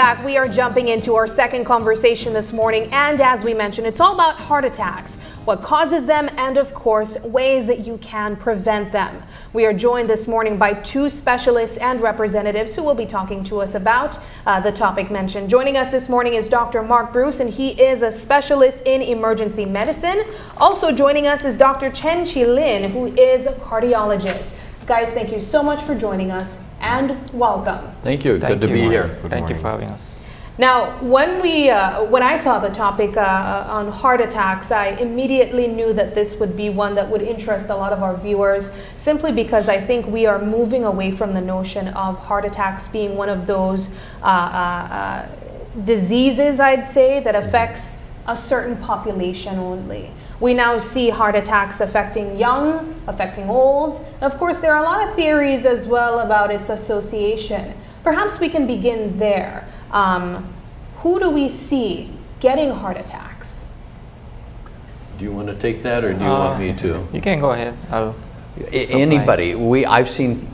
back. We are jumping into our second conversation this morning, and as we mentioned, it's all about heart attacks, what causes them, and of course, ways that you can prevent them. We are joined this morning by two specialists and representatives who will be talking to us about the topic mentioned. Joining us this morning is Dr. Mark Bruce, and he is a specialist in emergency medicine. Also joining us is Dr. Chen Chi Lin, who is a cardiologist. Guys, thank you so much for joining us, and welcome. Thank you. Good to be here. Thank you for having us. Now, when I saw the topic on heart attacks, I immediately knew that this would be one that would interest a lot of our viewers, simply because I think we are moving away from the notion of heart attacks being one of those diseases, I'd say, that affects a certain population only. We now see heart attacks affecting young, affecting old. And of course, there are a lot of theories as well about its association. Perhaps we can begin there. Who do we see getting heart attacks? Do you want to take that, or do you want me to? You can go ahead. Anybody. I've seen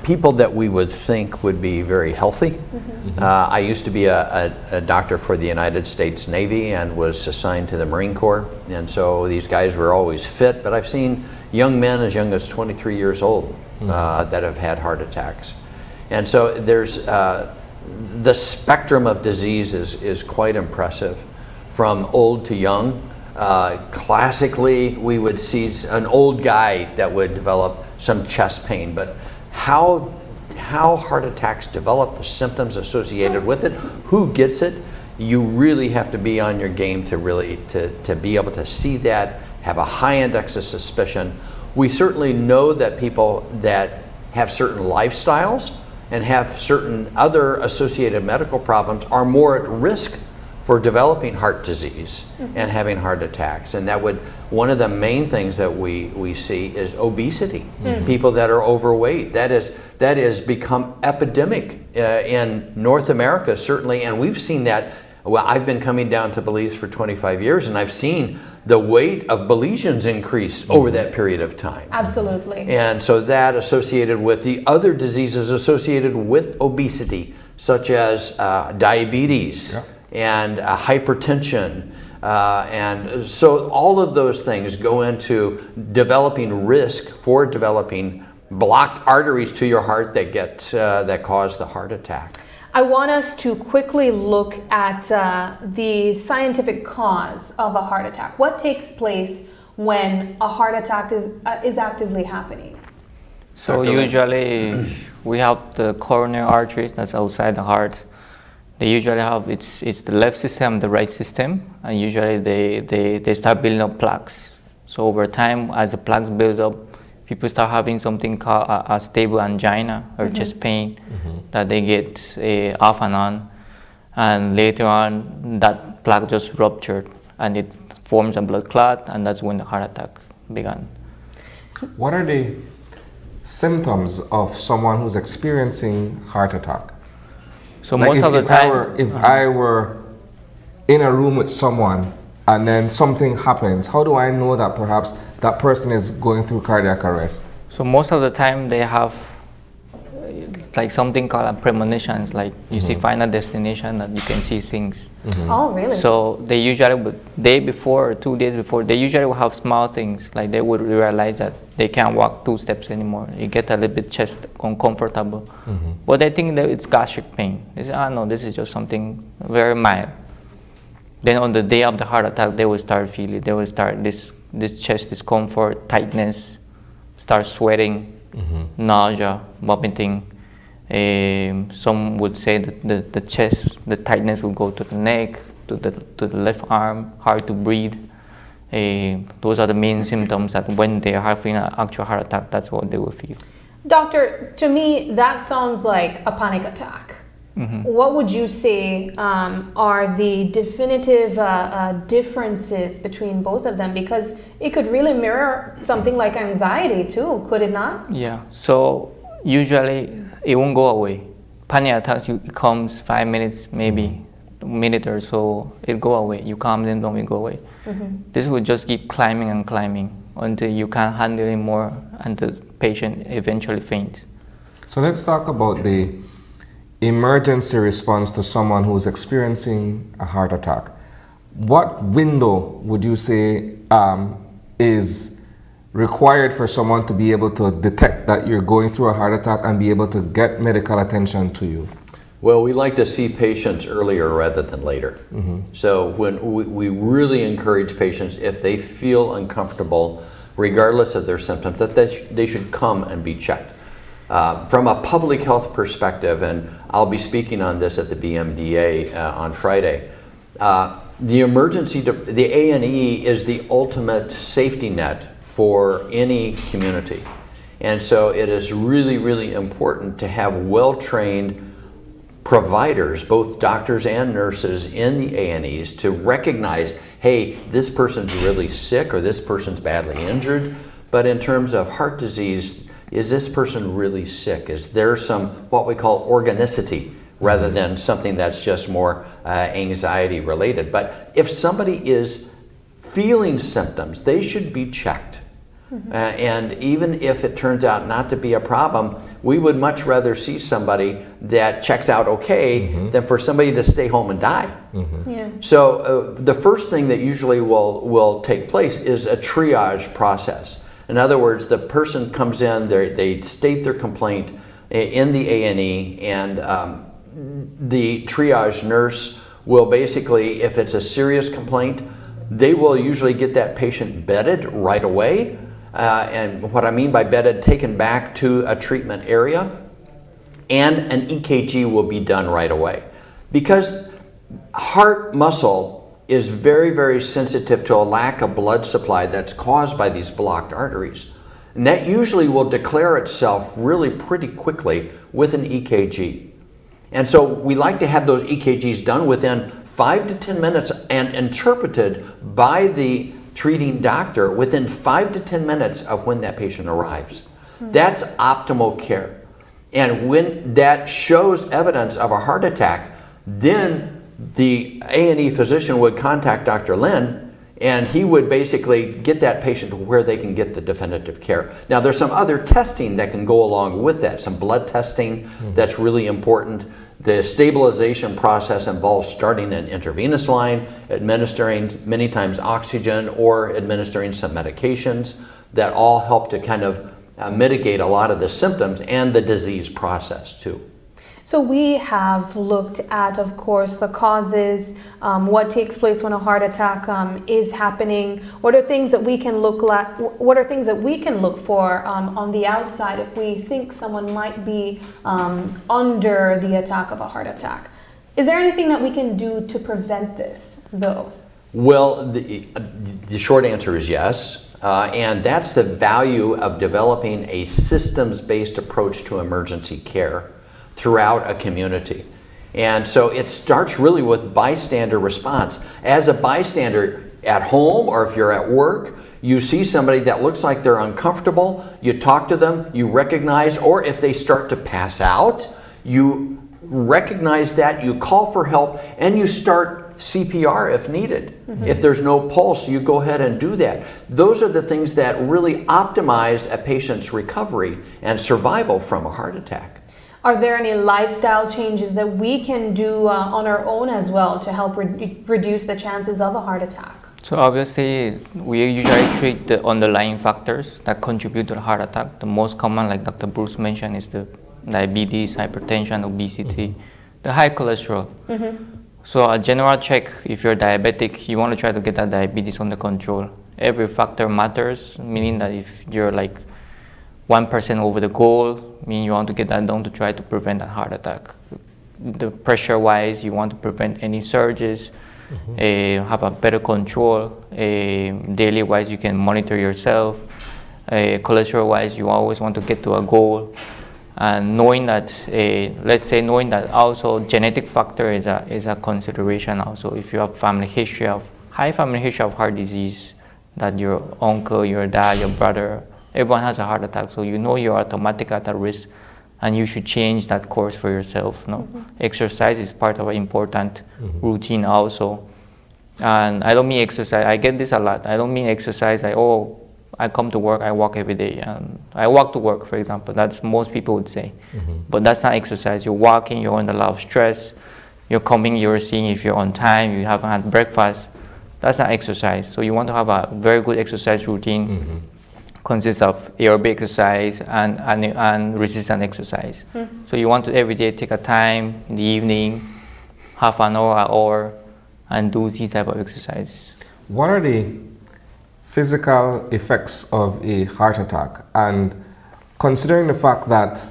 people that we would think would be very healthy. Mm-hmm. I used to be a doctor for the United States Navy and was assigned to the Marine Corps, and so these guys were always fit, but I've seen young men as young as 23 years old that have had heart attacks. And so there's the spectrum of disease is quite impressive, from old to young. Classically, we would see an old guy that would develop some chest pain, but how heart attacks develop, the symptoms associated with it, who gets it, you really have to be on your game to really to be able to see that, have a high index of suspicion. We certainly know that people that have certain lifestyles and have certain other associated medical problems are more at risk for developing heart disease and having heart attacks. And one of the main things that we see is obesity. People that are overweight. That has become epidemic in North America, certainly, and we've seen that. Well, I've been coming down to Belize for 25 years, and I've seen the weight of Belizeans increase over that period of time. Absolutely. And so that associated with the other diseases associated with obesity, such as diabetes, and hypertension, and so all of those things go into developing risk for developing blocked arteries to your heart that cause the heart attack. I want us to quickly look at the scientific cause of a heart attack. What takes place when a heart attack is actively happening? So usually we have the coronary arteries that's outside the heart. They usually have it's the left system, the right system, and usually they start building up plaques. So over time, as the plaques builds up, people start having something called a stable angina or chest pain that they get off and on, and later on that plaque just ruptured and it forms a blood clot, and that's when the heart attack began. What are the symptoms of someone who's experiencing heart attack? So like most of the time, if I were in a room with someone and then something happens, how do I know that perhaps that person is going through cardiac arrest? So most of the time they have like something called premonitions, like you see final destination, that you can see things. Oh, really? So they usually, day before or 2 days before, they usually will have small things, like they would realize that they can't walk 2 steps anymore. You get a little bit chest uncomfortable. But they think that it's gastric pain. They say, no, this is just something very mild. Then on the day of the heart attack, they will start feeling, they will start this chest discomfort, tightness, start sweating, nausea, vomiting. Some would say that the chest, the tightness will go to the neck, to the left arm, hard to breathe. Those are the main symptoms that when they are having an actual heart attack, that's what they will feel. Doctor, to me, that sounds like a panic attack. What would you say are the definitive differences between both of them? Because it could really mirror something like anxiety too, could it not? Yeah, so usually it won't go away. Panic attacks, it comes 5 minutes, maybe a minute or so, it go away. You calm down, don't it go away. This will just keep climbing and climbing until you can't handle it anymore, and the patient eventually faints. So let's talk about the emergency response to someone who's experiencing a heart attack, what window would you say is required for someone to be able to detect that you're going through a heart attack and be able to get medical attention to you? Well, we like to see patients earlier rather than later. So when we really encourage patients, if they feel uncomfortable, regardless of their symptoms, that they should come and be checked. From a public health perspective, and I'll be speaking on this at the BMDA on Friday, the A&E is the ultimate safety net for any community. And so it is really, really important to have well-trained providers, both doctors and nurses in the A&Es, to recognize, hey, this person's really sick or this person's badly injured. But in terms of heart disease, is this person really sick? Is there some, what we call organicity, rather than something that's just more anxiety related? But if somebody is feeling symptoms, they should be checked. And even if it turns out not to be a problem, we would much rather see somebody that checks out okay than for somebody to stay home and die. Yeah. So the first thing that usually will take place is a triage process. In other words, the person comes in, they state their complaint in the A&E, and the triage nurse will basically, if it's a serious complaint, they will usually get that patient bedded right away. And what I mean by bedded, taken back to a treatment area, and an EKG will be done right away. Because heart muscle is very, very sensitive to a lack of blood supply that's caused by these blocked arteries. And that usually will declare itself really pretty quickly with an EKG. And so we like to have those EKGs done within 5 to 10 minutes and interpreted by the treating doctor within 5 to 10 minutes of when that patient arrives. That's optimal care. And when that shows evidence of a heart attack, then the A&E physician would contact Dr. Lynn, and he would basically get that patient to where they can get the definitive care. Now, there's some other testing that can go along with that, some blood testing that's really important. The stabilization process involves starting an intravenous line, administering many times oxygen, or administering some medications that all help to kind of mitigate a lot of the symptoms and the disease process too. So we have looked at, of course, the causes, what takes place when a heart attack is happening. What are things that we can look at? What are things that we can look for on the outside if we think someone might be under the attack of a heart attack? Is there anything that we can do to prevent this, though? Well, the short answer is yes. And that's the value of developing a systems-based approach to emergency care throughout a community. And so it starts really with bystander response. As a bystander at home, or if you're at work, you see somebody that looks like they're uncomfortable, you talk to them, you recognize, or if they start to pass out, you recognize that, you call for help, and you start CPR if needed. If there's no pulse, you go ahead and do that. Those are the things that really optimize a patient's recovery and survival from a heart attack. Are there any lifestyle changes that we can do on our own as well to help reduce the chances of a heart attack? So obviously, we usually treat the underlying factors that contribute to the heart attack. The most common, like Dr. Bruce mentioned, is the diabetes, hypertension, obesity, the high cholesterol. So a general check, if you're diabetic, you want to try to get that diabetes under control. Every factor matters, meaning that if you're like 1% over the goal, meaning you want to get that down to try to prevent a heart attack. The pressure-wise, you want to prevent any surges, have a better control. Daily-wise, you can monitor yourself. Cholesterol-wise, you always want to get to a goal. And knowing that, knowing that also genetic factor is a consideration also. If you have high family history of heart disease, that your uncle, your dad, your brother, everyone has a heart attack, so you know you're automatically at a risk, and you should change that course for yourself. No? Exercise is part of an important routine also. And I don't mean exercise, I get this a lot. I don't mean exercise like, oh, I come to work, I walk every day. I walk to work, for example. That's most people would say. But that's not exercise. You're walking, you're under a lot of stress. You're coming, you're seeing if you're on time, you haven't had breakfast. That's not exercise. So you want to have a very good exercise routine. Consists of aerobic exercise and resistance exercise. So you want to every day take a time in the evening, half an hour, and do these type of exercises. What are the physical effects of a heart attack? And considering the fact that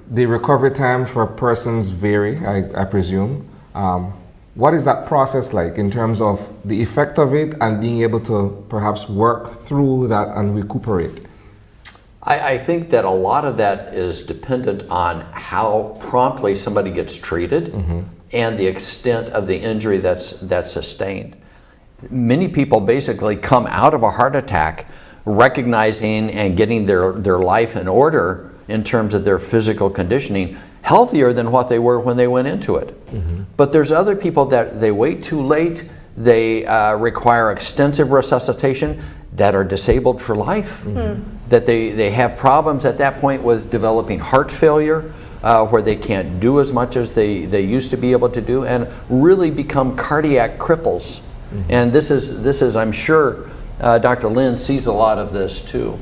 the recovery times for persons vary, I presume, what is that process like in terms of the effect of it and being able to perhaps work through that and recuperate? I think that a lot of that is dependent on how promptly somebody gets treated and the extent of the injury that's sustained. Many people basically come out of a heart attack recognizing and getting their life in order in terms of their physical conditioning, healthier than what they were when they went into it. But there's other people that they wait too late, they require extensive resuscitation, that are disabled for life, that they have problems at that point with developing heart failure, where they can't do as much as they used to be able to do, and really become cardiac cripples. And this is I'm sure Dr. Lynn sees a lot of this too.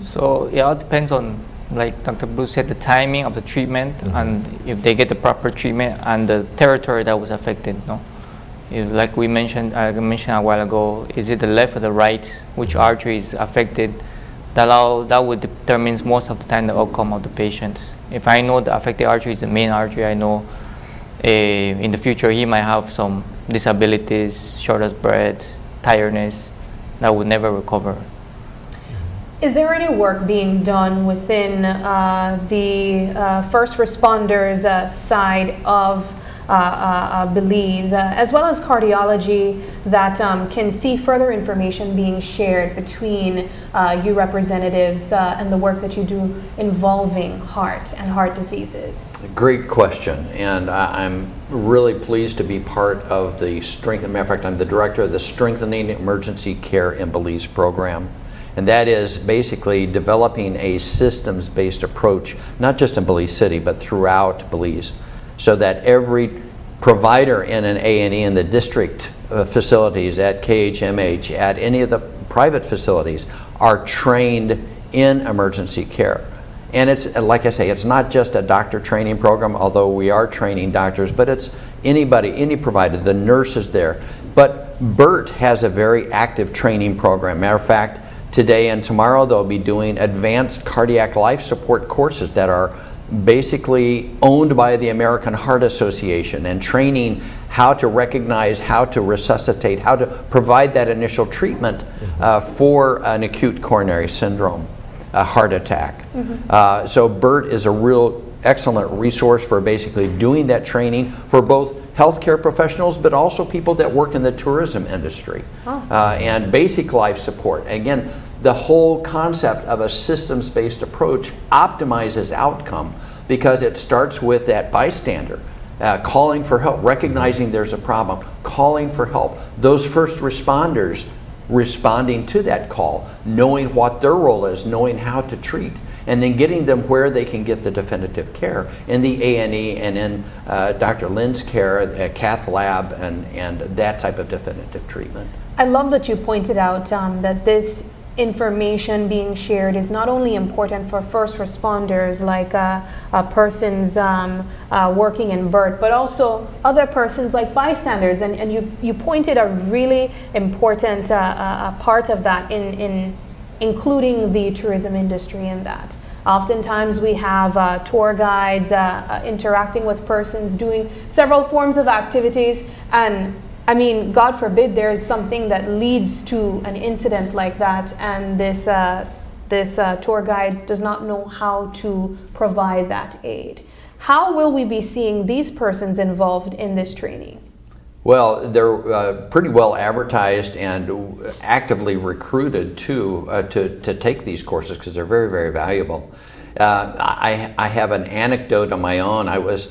So it all depends on, like Dr. Bruce said, the timing of the treatment and if they get the proper treatment and the territory that was affected. No, if, like I mentioned a while ago, is it the left or the right? Which artery is affected? That would determine most of the time the outcome of the patient. If I know the affected artery is the main artery, I know in the future he might have some disabilities, shortness of breath, tiredness that would never recover. Is there any work being done within the first responders side of Belize, as well as cardiology, that can see further information being shared between you representatives and the work that you do involving heart and heart diseases? Great question, and I'm really pleased to be part of the matter of fact, I'm the director of the Strengthening Emergency Care in Belize program. And that is basically developing a systems-based approach, not just in Belize City, but throughout Belize, so that every provider in an A&E in the district facilities, at KHMH, at any of the private facilities, are trained in emergency care. And it's, like I say, it's not just a doctor training program, although we are training doctors, but it's anybody, any provider, the nurses there. But BERT has a very active training program. Matter of fact, today and tomorrow they'll be doing advanced cardiac life support courses that are basically owned by the American Heart Association, and training how to recognize, how to resuscitate, how to provide that initial treatment for an acute coronary syndrome, a heart attack. So BERT is a real excellent resource for basically doing that training for both healthcare professionals, but also people that work in the tourism industry, and basic life support. Again, the whole concept of a systems-based approach optimizes outcome because it starts with that bystander calling for help, recognizing there's a problem, calling for help. Those first responders responding to that call, knowing what their role is, knowing how to treat, and then getting them where they can get the definitive care in the A&E and in Dr. Lynn's care, cath lab, and that type of definitive treatment. I love that you pointed out that this information being shared is not only important for first responders, like persons working in BERT, but also other persons like bystanders. And you pointed a really important part of that in including the tourism industry in that. Oftentimes we have tour guides interacting with persons, doing several forms of activities, and I mean, God forbid there is something that leads to an incident like that, and this tour guide does not know how to provide that aid. How will we be seeing these persons involved in this training? Well, they're pretty well advertised and actively recruited to take these courses because they're very, very valuable. I have an anecdote of my own. I was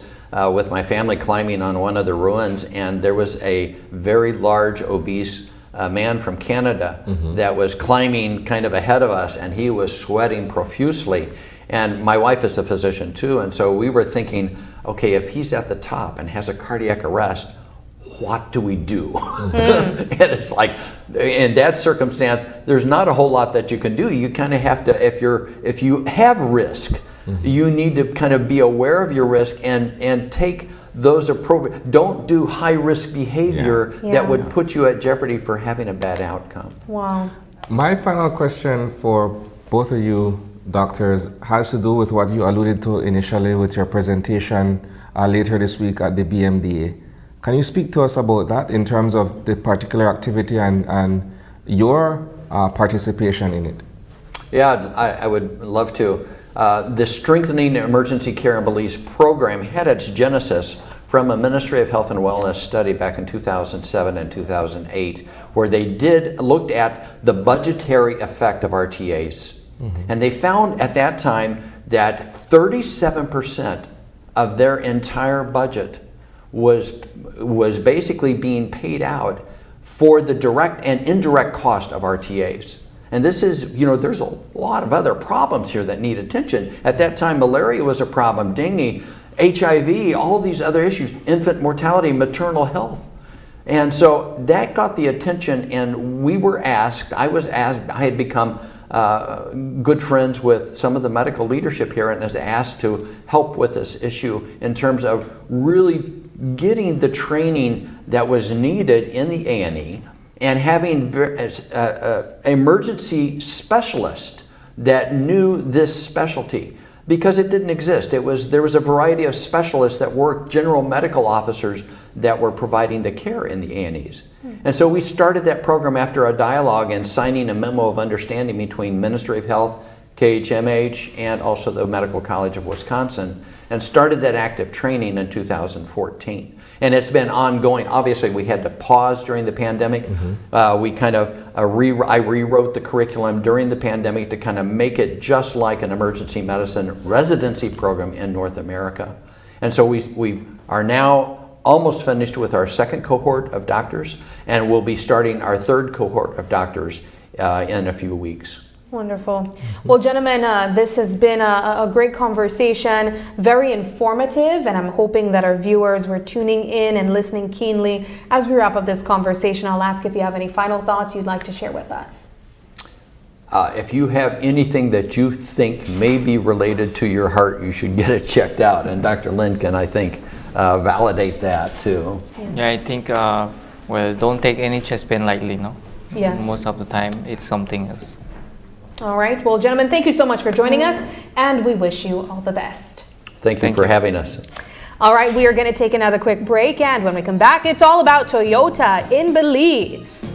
with my family climbing on one of the ruins, and there was a very large, obese a man from Canada that was climbing kind of ahead of us, and he was sweating profusely. And my wife is a physician too, and so we were thinking, okay, if he's at the top and has a cardiac arrest, what do we do? And it's like, in that circumstance, there's not a whole lot that you can do. You kind of have to, if you have risk, you need to kind of be aware of your risk and take those appropriate, don't do high risk behavior that would put you at jeopardy for having a bad outcome. Wow. My final question for both of you doctors has to do with what you alluded to initially with your presentation later this week at the BMDA. Can you speak to us about that in terms of the particular activity and your participation in it? Yeah, I would love to. The Strengthening Emergency Care in Belize program had its genesis from a Ministry of Health and Wellness study back in 2007 and 2008, where they looked at the budgetary effect of RTAs. And they found at that time that 37% of their entire budget was basically being paid out for the direct and indirect cost of RTAs. And this is, there's a lot of other problems here that need attention. At that time, malaria was a problem, dengue, HIV, all these other issues, infant mortality, maternal health. And so that got the attention, and we were asked, I had become good friends with some of the medical leadership here and was asked to help with this issue in terms of really getting the training that was needed in the A&E and having emergency specialists that knew this specialty, because it didn't exist. There was a variety of specialists that worked, general medical officers that were providing the care in the A&Es. And so we started that program after a dialogue and signing a memo of understanding between Ministry of Health, KHMH, and also the Medical College of Wisconsin, and started that active training in 2014. And it's been ongoing. Obviously, we had to pause during the pandemic. We kind of, I rewrote the curriculum during the pandemic to kind of make it just like an emergency medicine residency program in North America. And so we are now almost finished with our second cohort of doctors, and we'll be starting our third cohort of doctors in a few weeks. Wonderful. Well, gentlemen, this has been a great conversation, very informative, and I'm hoping that our viewers were tuning in and listening keenly. As we wrap up this conversation, I'll ask if you have any final thoughts you'd like to share with us. If you have anything that you think may be related to your heart, you should get it checked out. And Dr. Lynn can, I think, validate that too. Yeah, I think, well, don't take any chest pain lightly, no? Yes. Most of the time, it's something else. All right. Well, gentlemen, thank you so much for joining us, and we wish you all the best. Thank you for having us. All right, we are going to take another quick break, and when we come back, it's all about Toyota in Belize.